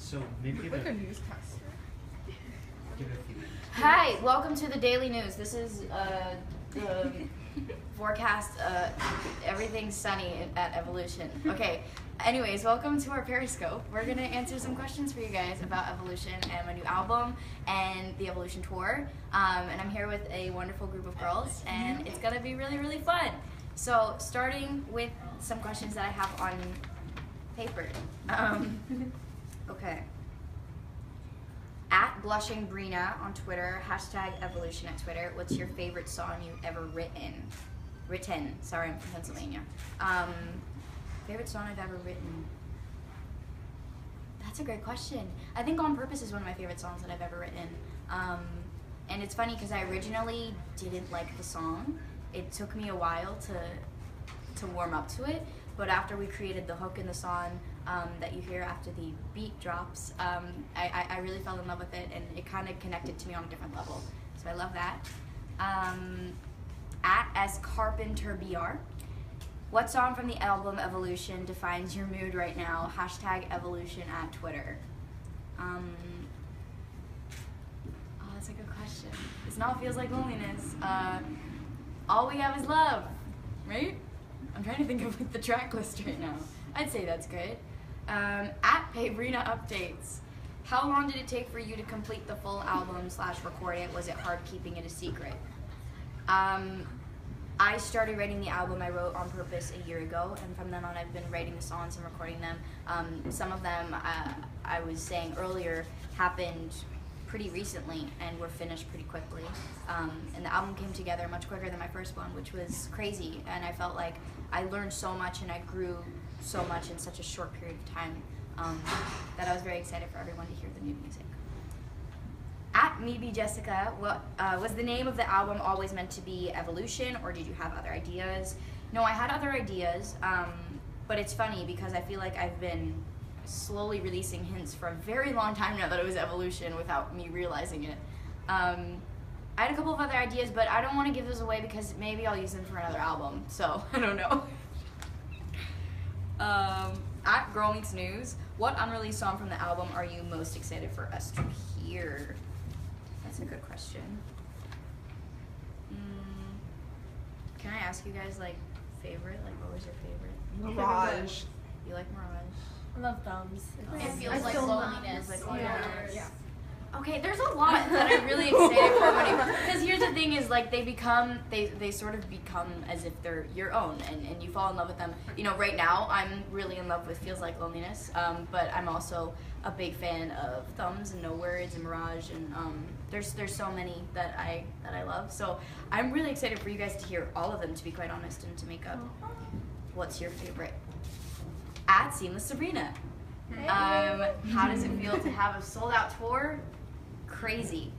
So maybe give Like it a newscaster. give it a few minutes. Hi, welcome to the Daily News. This is the forecast. Everything's sunny at Evolution. Okay. Anyways, welcome to our Periscope. We're gonna answer some questions for you guys about Evolution and my new album and the Evolution tour. And I'm here with a wonderful group of girls, and it's gonna be really, really fun. So, starting with some questions that I have on paper. Okay. At Blushing Brina on Twitter, hashtag Evolution at Twitter. What's your favorite song you've ever written? Sorry, I'm from Pennsylvania. Favorite song I've ever written? That's a great question. I think On Purpose is one of my favorite songs that I've ever written. And it's funny because I originally didn't like the song. It took me a while to warm up to it, but after we created the hook in the song that you hear after the beat drops, I really fell in love with it, and it kind of connected to me on a different level. So I love that. At S Carpenter BR. What song from the album Evolution defines your mood right now? Hashtag Evolution at Twitter. Oh, that's a good question. This now feels like loneliness. All We Have Is Love, right? I'm trying to think of like, the track list right now. I'd say that's good. At Pabrina Updates. How long did it take for you to complete the full album / record it? Was it hard keeping it a secret? I started writing the album I wrote On Purpose a year ago, and from then on I've been writing the songs and recording them. Some of them, I was saying earlier, happened pretty recently and were finished pretty quickly. And the album came together much quicker than my first one, which was crazy, and I felt like I learned so much and I grew so much in such a short period of time that I was very excited for everyone to hear the new music. At Maybe Jessica, what was the name of the album always meant to be Evolution, or did you have other ideas? No, I had other ideas, but it's funny because I feel like I've been slowly releasing hints for a very long time now that it was Evolution without me realizing it. I had a couple of other ideas, but I don't want to give those away because maybe I'll use them for another album, so I don't know. At Girl Meets News, what unreleased song from the album are you most excited for us to hear? That's a good question. Can I ask you guys, like, favorite? Like, what was your favorite? Mirage. You like Mirage? I love Thumbs. It feels like loneliness. Yeah. Okay, there's a lot that I'm really excited for because here's the thing is like they sort of become as if they're your own and you fall in love with them. You know, right now I'm really in love with Feels Like Loneliness, but I'm also a big fan of Thumbs and No Words and Mirage, and there's so many that I love. So I'm really excited for you guys to hear all of them, to be quite honest, and to make up what's your favorite. At Seamless Sabrina. How does it feel to have a sold-out tour? Crazy.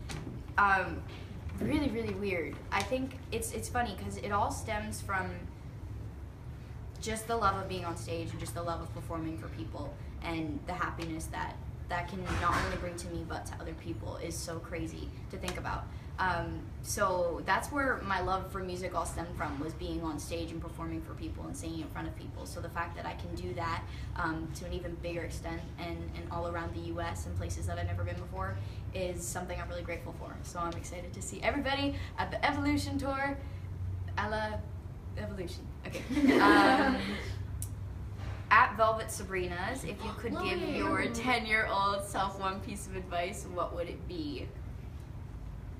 Really, really weird. I think it's funny because it all stems from just the love of being on stage and just the love of performing for people, and the happiness that can not only bring to me but to other people is so crazy to think about. So that's where my love for music all stemmed from, was being on stage and performing for people and singing in front of people. So the fact that I can do that to an even bigger extent and all around the US and places that I've never been before is something I'm really grateful for. So I'm excited to see everybody at the Evolution tour. I love Evolution. Okay. At Velvet Sabrina's, if you could give your 10-year-old self one piece of advice, what would it be?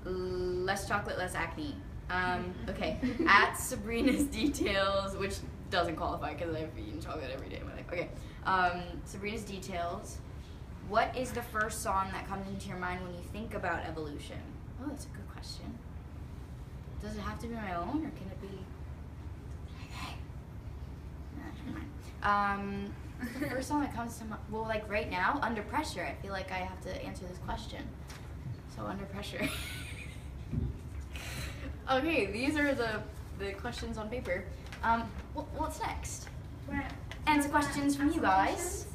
Less chocolate, less acne. Okay. At Sabrina's Details, which doesn't qualify because I've eaten chocolate every day in my life. Okay. Sabrina's Details. What is the first song that comes into your mind when you think about Evolution? Oh, that's a good question. Does it have to be my own, or can it be? The first song that comes to mind, well, like right now, Under Pressure. I feel like I have to answer this question. So Under Pressure. Okay, these are the questions on paper. What's next? Answer questions from you guys.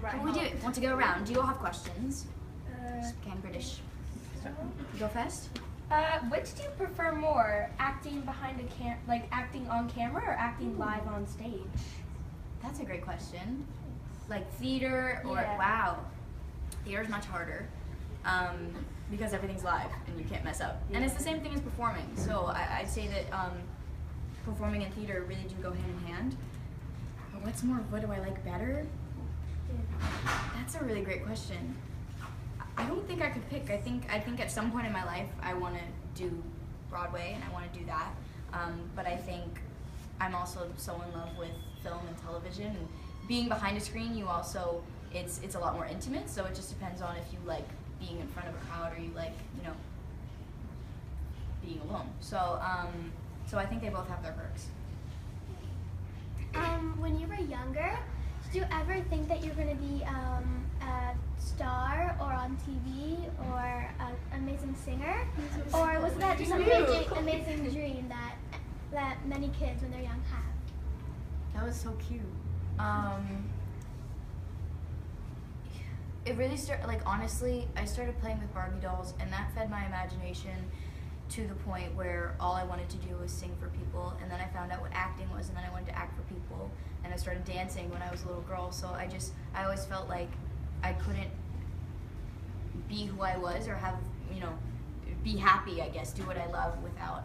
What do we do? Want to go around? Do you all have questions? Just became British. You go first? Which do you prefer more, acting behind a acting on camera or acting live on stage? That's a great question. Like theater or Yeah. wow. Theater's much harder because everything's live and you can't mess up. And it's the same thing as performing. So I'd say that performing and theater really do go hand in hand. But what do I like better? That's a really great question. I don't think I could pick. I think at some point in my life I want to do Broadway and I want to do that. But I think I'm also so in love with film and television, and being behind a screen, you also it's a lot more intimate. So it just depends on if you like being in front of a crowd or you like, you know, being alone. So so I think they both have their perks. When you were younger, did you ever think that you were going to be a star or on TV or an amazing singer? Or was that just an amazing dream that many kids when they're young have? That was so cute. It really started, like, honestly, I started playing with Barbie dolls, and that fed my imagination to the point where all I wanted to do was sing for people, and then I found out what acting was, and then I wanted to act for people, and I started dancing when I was a little girl. So I always felt like I couldn't be who I was or have, you know, be happy, I guess, do what I love without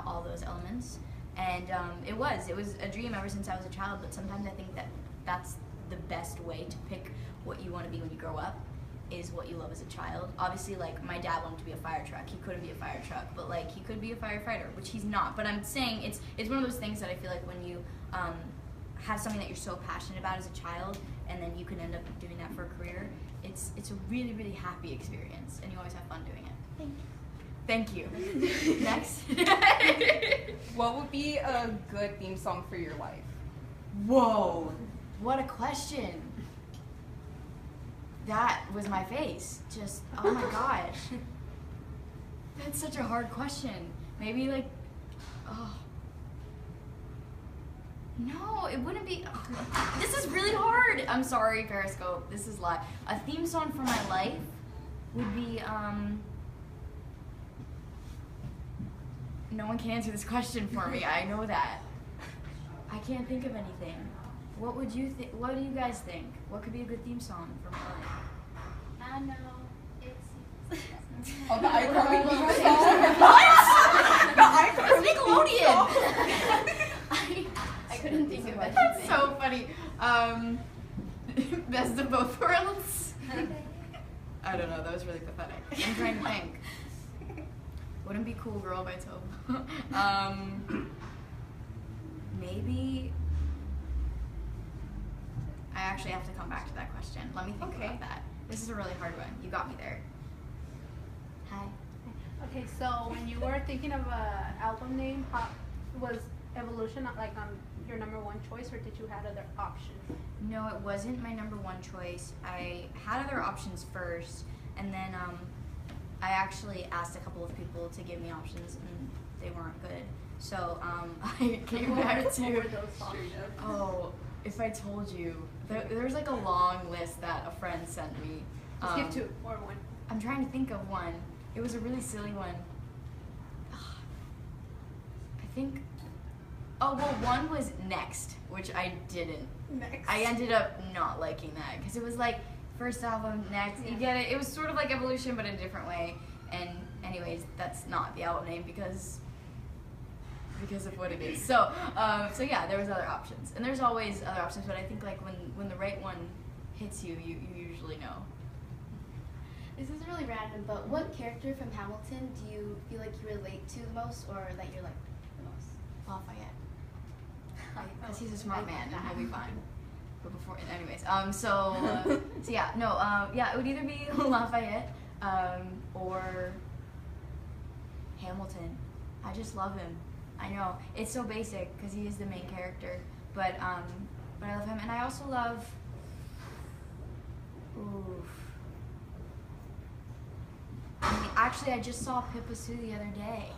all those elements. And it was a dream ever since I was a child, but sometimes I think that's the best way to pick what you want to be when you grow up, is what you love as a child. Obviously, like, my dad wanted to be a fire truck. He couldn't be a fire truck, but like he could be a firefighter, which he's not. But I'm saying it's one of those things that I feel like when you have something that you're so passionate about as a child, and then you can end up doing that for a career, it's a really, really happy experience, and you always have fun doing it. Thank you. Thank you. Next. What would be a good theme song for your life? Whoa, what a question. That was my face. Just, oh my gosh. That's such a hard question. Maybe like, oh. No, it wouldn't be, oh. This is really hard. I'm sorry, Periscope, this is live. A theme song for my life would be, no one can answer this question for me, I know that. I can't think of anything. What would you think? What do you guys think? What could be a good theme song for my life? I know. It's Oh, the iCarly theme song? What? The Nickelodeon! I couldn't think of it. That's so funny. Best of both worlds? I don't know, that was really pathetic. I'm trying to think. Wouldn't Be Cool Girl by Tove. Maybe... I actually have to come back to that question. Let me think about that. This is a really hard one. You got me there. Hi. Okay, so when you were thinking of an album name, was Evolution like your number one choice, or did you have other options? No, it wasn't my number one choice. I had other options first, and then I actually asked a couple of people to give me options, and they weren't good. So I came back to, What were those songs? oh, if I told you, there's like a long list that a friend sent me. Just give two or one. I'm trying to think of one. It was a really silly one. I think, oh, well, one was Next, which I didn't. Next. I ended up not liking that because it was like, first album, Next, you get it? It was sort of like Evolution, but in a different way. And anyways, that's not the album name because of what it is. So yeah, there was other options. And there's always other options, but I think like when the right one hits you, you usually know. This is really random, but what character from Hamilton do you feel like you relate to the most, or that you're like the most? Lafayette. Because he's a smart man and he'll be fine. But before, anyways, so yeah, no, yeah, it would either be Lafayette, or Hamilton. I just love him. I know, it's so basic because he is the main character, but I love him, and I also love, actually, I just saw Pippa Sue the other day,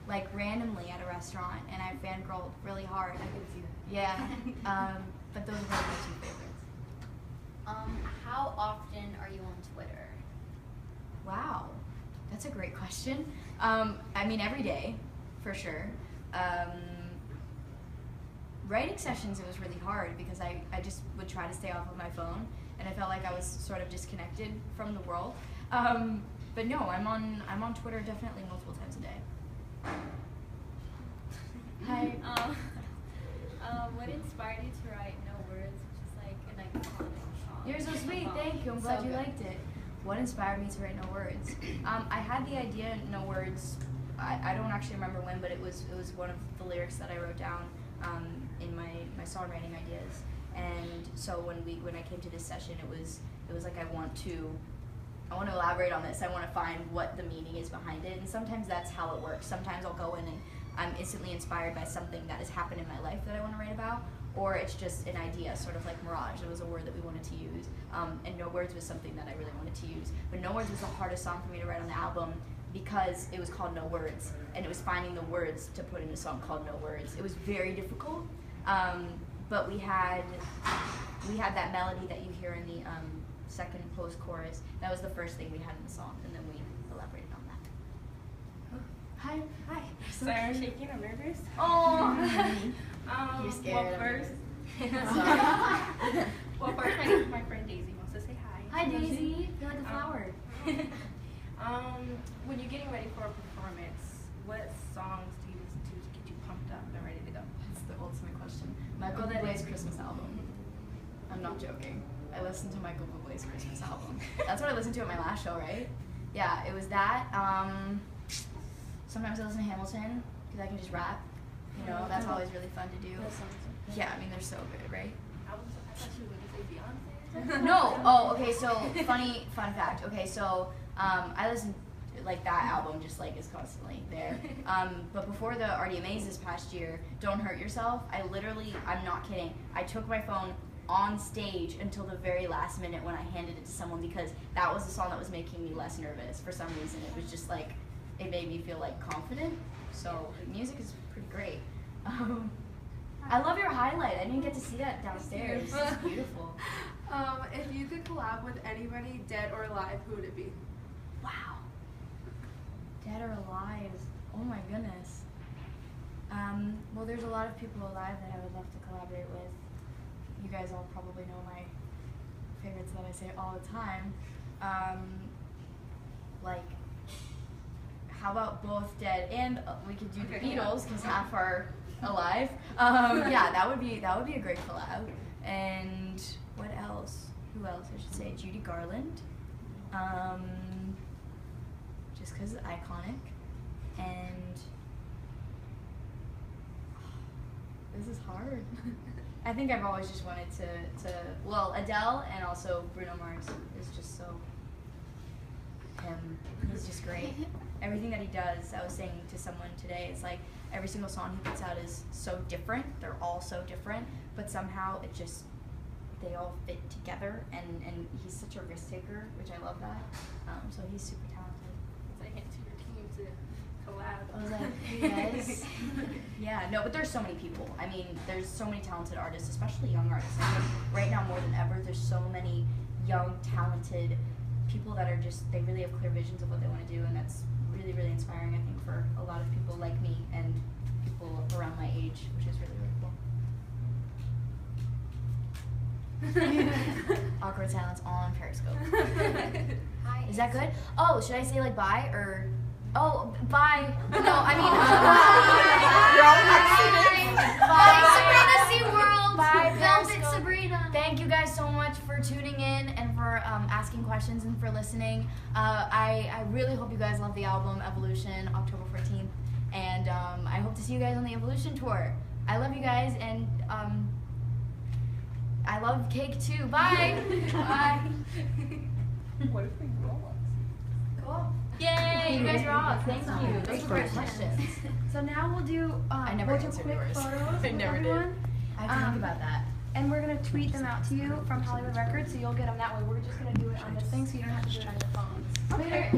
like randomly at a restaurant, and I fangirled really hard. I could see that. Yeah, but those are my two favorites. How often are you on Twitter? Wow, that's a great question. I mean, every day, for sure. Writing sessions, it was really hard because I just would try to stay off of my phone, and I felt like I was sort of disconnected from the world. But no, I'm on Twitter definitely multiple times a day. Hi. What inspired you to write No Words, which is like an iconic song? You're so sweet, thank you. I'm glad you liked it. What inspired me to write No Words? I had the idea No Words. I don't actually remember when, but it was one of the lyrics that I wrote down in my songwriting ideas. And so when I came to this session, it was like I want to elaborate on this. I want to find what the meaning is behind it, and sometimes that's how it works. Sometimes I'll go in and I'm instantly inspired by something that has happened in my life that I want to write about, or it's just an idea, sort of like mirage. It was a word that we wanted to use, and No Words was something that I really wanted to use. But No Words was the hardest song for me to write on the album because it was called No Words, and it was finding the words to put in a song called No Words. It was very difficult, but we had that melody that you hear in the second post-chorus. That was the first thing we had in the song, and then we elaborated on that. Hi. Hi. Sorry, I'm shaking. I'm nervous. Oh. You're scared. Well, first, my friend Daisy wants to say hi. Hi, Daisy. You're like a flower. When you're getting ready for a performance, what songs do you listen to get you pumped up and ready to go? That's the ultimate question. Michael Bublé's Christmas album. I'm not joking. I listened to Michael Bublé's Christmas album. That's what I listened to at my last show, right? Yeah, it was that. Sometimes I listen to Hamilton because I can just rap. You know, that's always really fun to do. Yeah, I mean they're so good, right? I thought you were going to say Beyonce. No. Oh, okay. So fun fact. Okay, so I listen like that album just like is constantly there. But before the RDMAs this past year, Don't Hurt Yourself. I'm not kidding. I took my phone on stage until the very last minute when I handed it to someone because that was the song that was making me less nervous for some reason. It was just like it made me feel like confident. So music is pretty great. I love your highlight. I didn't get to see that downstairs. It's beautiful. If you could collab with anybody, dead or alive, who would it be? Wow. Dead or alive? Oh my goodness. Well, there's a lot of people alive that I would love to collaborate with. You guys all probably know my favorites that I say all the time. Like, how about both dead and we could do the Beatles because half are alive. Yeah, that would be a great collab. And what else? Who else? I should say Judy Garland. Just because it's iconic. And this is hard. I think I've always just wanted to well, Adele and also Bruno Mars is just so him. He's just great. Everything that he does, I was saying to someone today, it's like every single song he puts out is so different. They're all so different, but somehow they all fit together, and he's such a risk taker, which I love that. So he's super talented. It's a hint to your team to collab. I was like, hey guys. Yeah, no, but there's so many people. I mean, there's so many talented artists, especially young artists. I think right now more than ever, there's so many young, talented people that are just, they really have clear visions of what they want to do, and that's really, really inspiring, I think, for a lot of people like me and people around my age, which is really, really cool. Awkward silence on Periscope. Hi. Is that good? Oh, should I say like bye or? Oh, bye. No, I mean. Bye, Sabrina SeaWorld. Bye, Periscope. Sabrina. Thank you guys so much for tuning in and for asking questions and for listening. I really hope you guys love the album Evolution, October 14th, and I hope to see you guys on the Evolution tour. I love you guys, and I love cake too. Bye. Bye. What if we roll? Cool. Yay, you guys rock. Thank you. Those were great questions. So now we'll do I never we'll do answered quick yours. photos I with never did. everyone. I have to think about that. And we're gonna tweet them out to you from Hollywood Records, so you'll get them that way. We're just gonna do it on this thing, so you don't have to do it on your phones. Okay.